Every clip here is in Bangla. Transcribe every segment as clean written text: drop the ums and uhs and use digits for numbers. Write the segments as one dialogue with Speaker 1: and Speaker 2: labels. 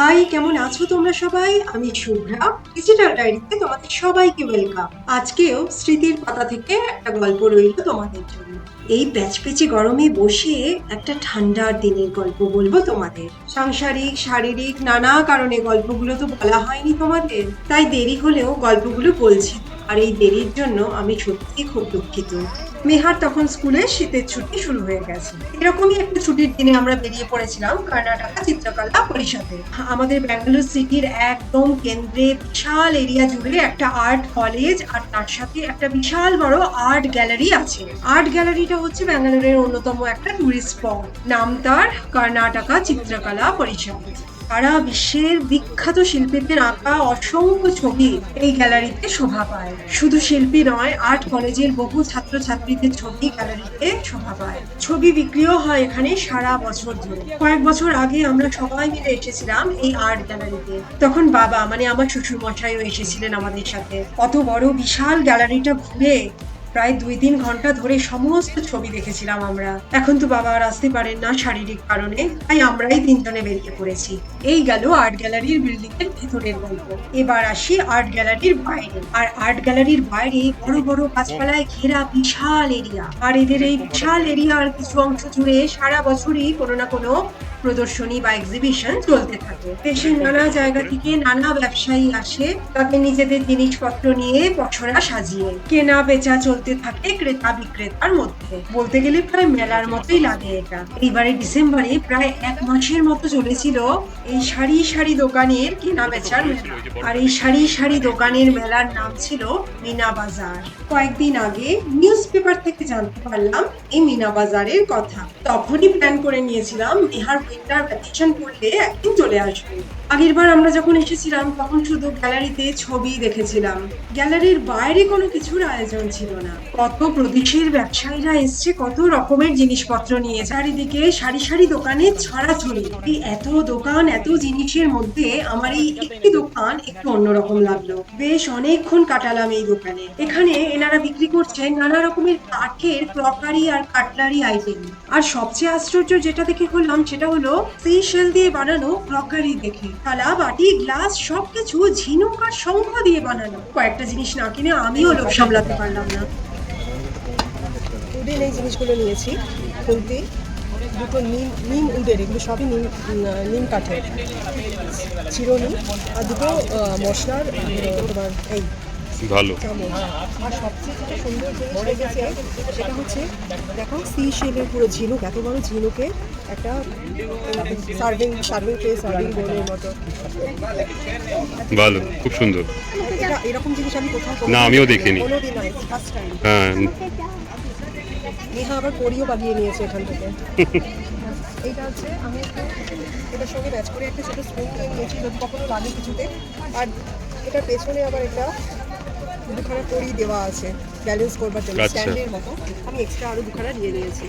Speaker 1: হাই, কেমন আছো তোমরা সবাই? আমি শুভ্রা। ডিজিটাল ডায়েরিতে তোমাদের সবাইকে ওয়েলকাম। আজকেও স্মৃতির পাতা থেকে একটা গল্প রইল তোমাদের জন্য। এই প্যাচপ্যাচে গরমে বসে একটা ঠান্ডার দিনের গল্প বলবো তোমাদের। সাংসারিক, শারীরিক নানা কারণে গল্পগুলো তো বলা হয়নি তোমাদের, তাই দেরি হলেও গল্পগুলো বলছি। আর এই দেরির জন্য আমি সত্যি খুব দুঃখিত। মেহার তখন স্কুলে শীতের ছুটি শুরু হয়ে গেছে। এরকমই একটা ছুটির দিনে আমরা বেরিয়ে পড়েছিলাম কর্ণাটকা চিত্রকলা পরিষদে। আমাদের ব্যাঙ্গালোর সিটির একদম কেন্দ্রে বিশাল এরিয়া জুড়ে একটা আর্ট কলেজ আর তার সাথে একটা বিশাল বড় আর্ট গ্যালারি আছে। আর্ট গ্যালারিটা হচ্ছে ব্যাঙ্গালোরের অন্যতম একটা টুরিস্ট স্পট। নাম তার কর্ণাটকা চিত্রকলা পরিষদ। সারা বিশ্বের বিখ্যাত শিল্পীদের আঁকা অসংখ্য ছবি এই গ্যালারিতে শোভা পায়। শুধু শিল্পী নয়, আর্ট কলেজের বহু ছাত্রছাত্রীদের ছবি গ্যালারিতে শোভা পায়। ছবি বিক্রিও হয় এখানে সারা বছর ধরে। কয়েক বছর আগে আমরা সবাই মিলে এসেছিলাম এই আর্ট গ্যালারিতে। তখন বাবা মানে আমার শ্বশুর মশাইও এসেছিলেন আমাদের সাথে। কত বড় বিশাল গ্যালারিটা ঘুরে প্রায় 2-3 ঘন্টা ধরে সমস্ত ছবি দেখেছিলাম আমরা। এখন তো বাবা আর আসতে পারেন না শারীরিক কারণে, তাই আমরাই 3 জনে বেরিয়ে পড়েছি। এই গেল আর্ট গ্যালারির বিল্ডিং এর ভেতরের গল্প। এবার আসি আর্ট গ্যালারির বাইরে। আর আর্ট গ্যালারির বাইরে বড় বড় গাছপালায় ঘেরা বিশাল এরিয়া। আর এদের এই বিশাল এরিয়ার কিছু অংশ জুড়ে সারা বছরই কোনো না কোনো প্রদর্শনী বা এক্সিবিশন চলতে থাকে। দেশের নানা জায়গা থেকে নানা ব্যবসায়ী আসে তাদের নিজেদের জিনিসপত্র নিয়ে পসরা সাজিয়ে। কেনা বেচা চলতে থাকে ক্রেতা বিক্রেতার মধ্যে। বলতে গেলে প্রায় মেলার মতোই লাগে এটা। এইবারে ডিসেম্বরে প্রায় 1 মাসের মতো চলেছিল এই সারি সারি দোকানের কেনা বেচার মেলা। আর এই সারি সারি দোকানের মেলার নাম ছিল মিনা বাজার। কয়েকদিন আগে নিউজ পেপার থেকে জানতে পারলাম এই মিনা বাজারের কথা। তখনই প্ল্যান করে নিয়েছিলাম মেহার উইন্টার ভ্যাকেশন পড়লে একদিন চলে আসবো। আগেরবার আমরা যখন এসেছিলাম তখন শুধু গ্যালারিতে ছবি দেখেছিলাম। গ্যালারির বাইরে কোনো কিছুর আয়োজন ছিল না। কত প্রদেশের ব্যবসায়ীরা এসছে কত রকমের জিনিসপত্র নিয়ে। চারিদিকে সারি সারি দোকানে ছড়াছড়ি। এই এত দোকান এত জিনিসের মধ্যে আমার এই একটি দোকান একটু অন্যরকম লাগলো। বেশ অনেকক্ষণ কাটালাম এই দোকানে। এখানে এনারা বিক্রি করছেন নানা রকমের কাঠের ক্রকারি আর কাটলারি আইটেম। আর সবচেয়ে আশ্চর্য যেটা দেখে হলাম সেটা হলো সিশেল দিয়ে বানানো ক্রকারি দেখে। থালা বাটি গ্লাস সবকিছু ঝিনুক আর শঙ্খ দিয়ে বানানো। কয়েকটা জিনিস না কিনে আমিও লোভ সামলাতে পারলাম না।
Speaker 2: উডেন এই জিনিসগুলো নিয়েছি। খুন্তি, দুটো নিম নিম উডের, এগুলো সবই নিম নিম কাঠের চিরুনি, আর দুটো মশলার তোমার এই
Speaker 3: ভালো।
Speaker 2: চামচ। আর সবচেয়ে যেটা সুন্দর জিনিস লেগেছে সেটা হচ্ছে দেখো সি শেলের পুরো ঝিনুক, এত বড় ঝিনুকে একটা সার্ভিং ট্রে, সার্ভিং বোলের মতো।
Speaker 3: ভালো, খুব সুন্দর।
Speaker 2: এটা এরকম জিনিস আমি কোথাও
Speaker 3: না, আমিও দেখিনি।
Speaker 2: কোনোদিন নয়, ফার্স্ট টাইম।
Speaker 3: হ্যাঁ,
Speaker 2: নেহা আবার করিও বানিয়ে নিয়েছে এখান থেকে। এইটা হচ্ছে আমি এটার সঙ্গে ম্যাচ করে একটা ছোটো স্পুন নিয়েছি যদি কখনো লাগে কিছুতে। আর এটার পেছনে আবার একটা দুখানা কড়ি দেওয়া আছে ব্যালেন্স করবার জন্য,
Speaker 3: আচ্ছা।
Speaker 2: স্ট্যান্ডের মতো। আমি এক্সট্রা আরও দুখানা নিয়ে নিয়েছি।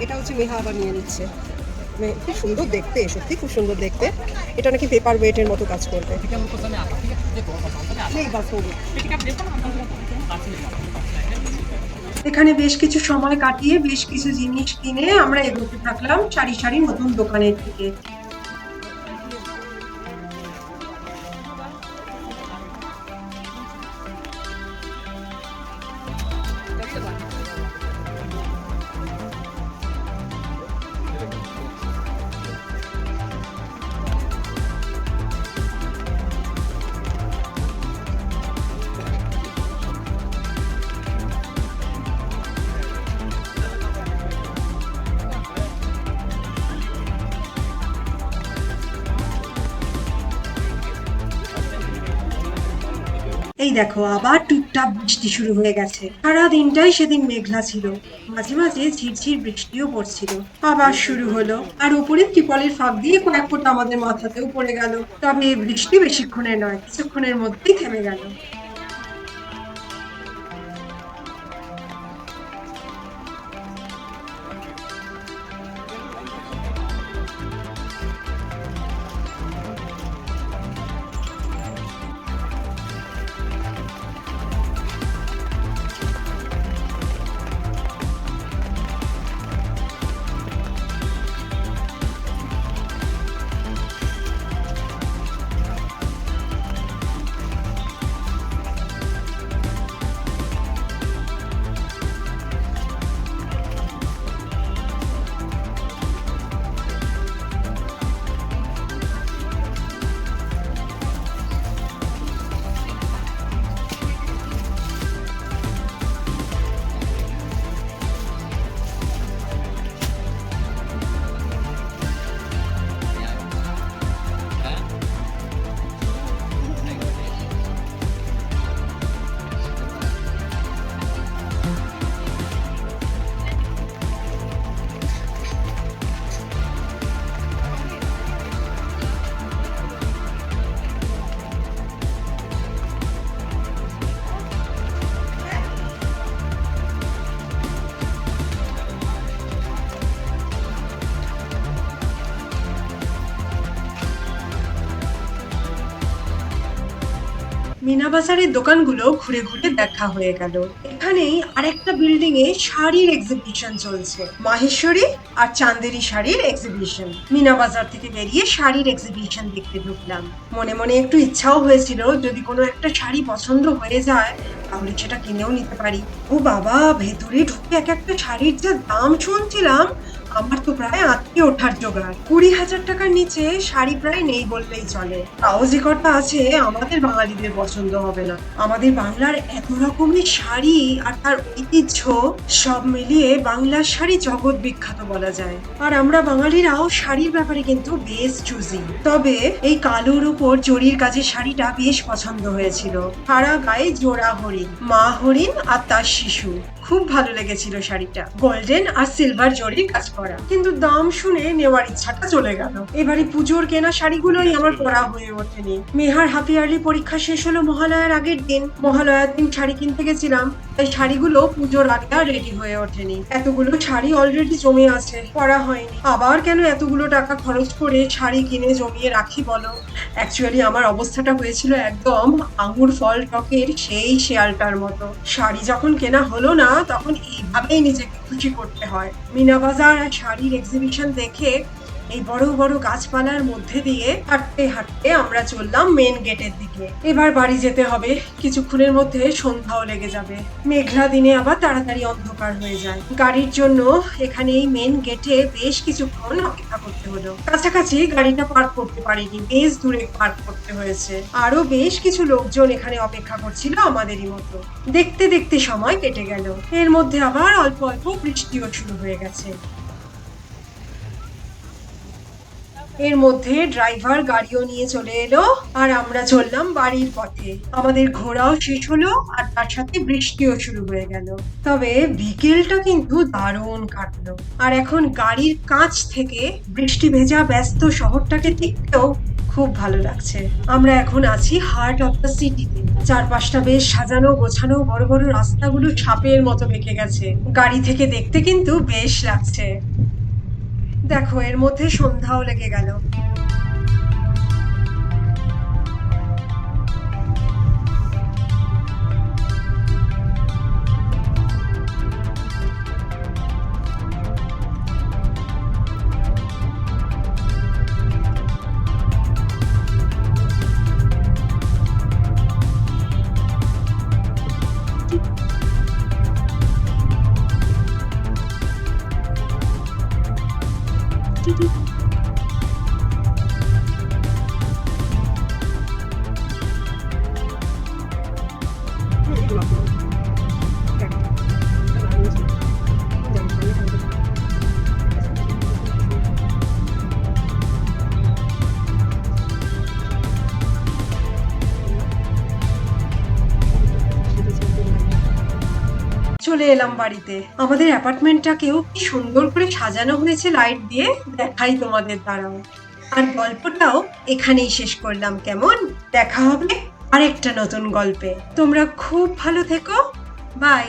Speaker 2: এটা হচ্ছে মেহা আবার নিয়ে নিচ্ছে। খুব সুন্দর দেখতে, সত্যি খুব সুন্দর দেখতে। এটা নাকি পেপার ওয়েটের মতো কাজ করবে। নেই বাস করবে।
Speaker 1: এখানে বেশ কিছু সময় কাটিয়ে বেশ কিছু জিনিস কিনে আমরা এগোতে থাকলাম সারি সারি নতুন দোকানের দিকে। এই দেখো আবার টুপটাপ বৃষ্টি শুরু হয়ে গেছে। সারা দিনটাই সেদিন মেঘলা ছিল, মাঝে মাঝে ঝিরঝির বৃষ্টিও পড়ছিল। আবার শুরু হলো, আর উপরে ত্রিপলের ফাঁক দিয়ে কয়েক ফোঁটা আমাদের মাথাতেও পড়ে গেল। তবে বৃষ্টি বেশিক্ষণের নয়, কিছুক্ষণের মধ্যেই থেমে গেল। মিনা বাজারের দোকানগুলো ঘুরে ঘুরে দেখা হয়ে গেল। এখানেই আরেকটা বিল্ডিং এ শাড়ির এক্সিবিশন চলছে, মাহেশ্বরী আর চান্দেরি শাড়ির এক্সিবিশন। মিনা বাজার থেকে বেরিয়ে শাড়ির এক্সিবিশন দেখতে ঢুকলাম। মনে মনে একটু ইচ্ছাও হয়েছিল যদি কোনো একটা শাড়ি পছন্দ হয়ে যায় তাহলে সেটা কিনেও নিতে পারি। ও বাবা, ভেতরে ঢুকে এক একটা শাড়ির যা দাম শুনছিলাম, আমার তো প্রায় আটকে ওঠার জোগাড়। 20,000 টাকার নিচে শাড়ি প্রায় নেই বললেই চলে। তাও যে কটা আছে আমাদের বাঙালিদের পছন্দ হবে না। আমাদের বাংলার এত রকমের শাড়ি আর তার ঐতিহ্য, সব মিলিয়ে বাংলার শাড়ি জগৎ বিখ্যাত বলা যায়। আর আমরা বাঙালিরাও শাড়ির ব্যাপারে কিন্তু বেশ চুজি। তবে এই কালোর উপর জরির কাজের শাড়িটা বেশ পছন্দ হয়েছিল। সারা গায়ে জোড়া হরিণ, মা হরিণ আর তার শিশু। খুব ভালো লেগেছিল শাড়িটা, গোল্ডেন আর সিলভার জরির কাজ করা। কিন্তু দাম শুনে নেওয়ার ইচ্ছাটা চলে গেল। এবারে পুজোর কেনা শাড়িগুলোই আমার পরা হয়ে ওঠেনি। মেহার হাফ ইয়ারলি পরীক্ষা শেষ হলো মহালয়ার আগের দিন। মহালয়ার দিন শাড়ি কিনতে গেছিলাম, তাই শাড়িগুলো পুজোর আগে আর রেডি হয়ে ওঠেনি। এতগুলো শাড়ি অলরেডি জমে আছে, পরা হয়নি। আবার কেন এতগুলো টাকা খরচ করে শাড়ি কিনে জমিয়ে রাখি বলো? অ্যাকচুয়ালি আমার অবস্থাটা হয়েছিল একদম আঙুর ফল টকের সেই শেয়ালটার মতো। শাড়ি যখন কেনা হলো না তখন এইভাবেই নিজেকে খুশি করতে হয়। মিনা বাজার আর শাড়ির এক্সিবিশন দেখে এই বড় বড় গাছপালার মধ্যে দিয়ে হাঁটতে হাঁটতে আমরা চললাম মেন গেটের দিকে। এবার বাড়ি যেতে হবে, কিছুক্ষণের মধ্যে সন্ধ্যাও লেগে যাবে। মেঘলা দিনে আবার তাড়াতাড়ি অন্ধকার হয়ে যায়। গাড়ির জন্য এখানে এই মেন গেটে বেশ কিছুক্ষণ অপেক্ষা করতে হলো। কাছাকাছি গাড়িটা পার্ক করতে পারিনি, বেশ দূরে পার্ক করতে হয়েছে। আরো বেশ কিছু লোকজন এখানে অপেক্ষা করছিল আমাদেরই মতো। দেখতে দেখতে সময় কেটে গেল। এর মধ্যে আবার অল্প অল্প বৃষ্টিও শুরু হয়ে গেছে। এর মধ্যে ড্রাইভার গাড়িও নিয়ে চলে এলো আর আমরা চললাম বাড়ির পথে। আমাদের ঘোরাও শেষ হলো আর তার সাথে বৃষ্টিও শুরু হয়ে গেল। তবে বিকেলটা কিন্তু দারুণ কাটলো। আর এখন গাড়ির কাঁচ থেকে বৃষ্টি ভেজা ব্যস্ত শহরটাকে দেখতেও খুব ভালো লাগছে। আমরা এখন আছি হার্ট অফ দ্য সিটিতে। চারপাশটা বেশ সাজানো গোছানো, বড় বড় রাস্তাগুলো সাপের মতো বেঁকে গেছে। গাড়ি থেকে দেখতে কিন্তু বেশ লাগছে। দেখো, এর মধ্যে সন্ধ্যাও লেগে গেল। চলে এলাম বাড়িতে। আমাদের অ্যাপার্টমেন্টটাকেও কি সুন্দর করে সাজানো হয়েছে লাইট দিয়ে, দেখাই তোমাদের দাঁড়াও। আর গল্পটাও এখানেই শেষ করলাম। কেমন? দেখা হবে আরেকটা নতুন গল্পে। তোমরা খুব ভালো থেকো। বাই।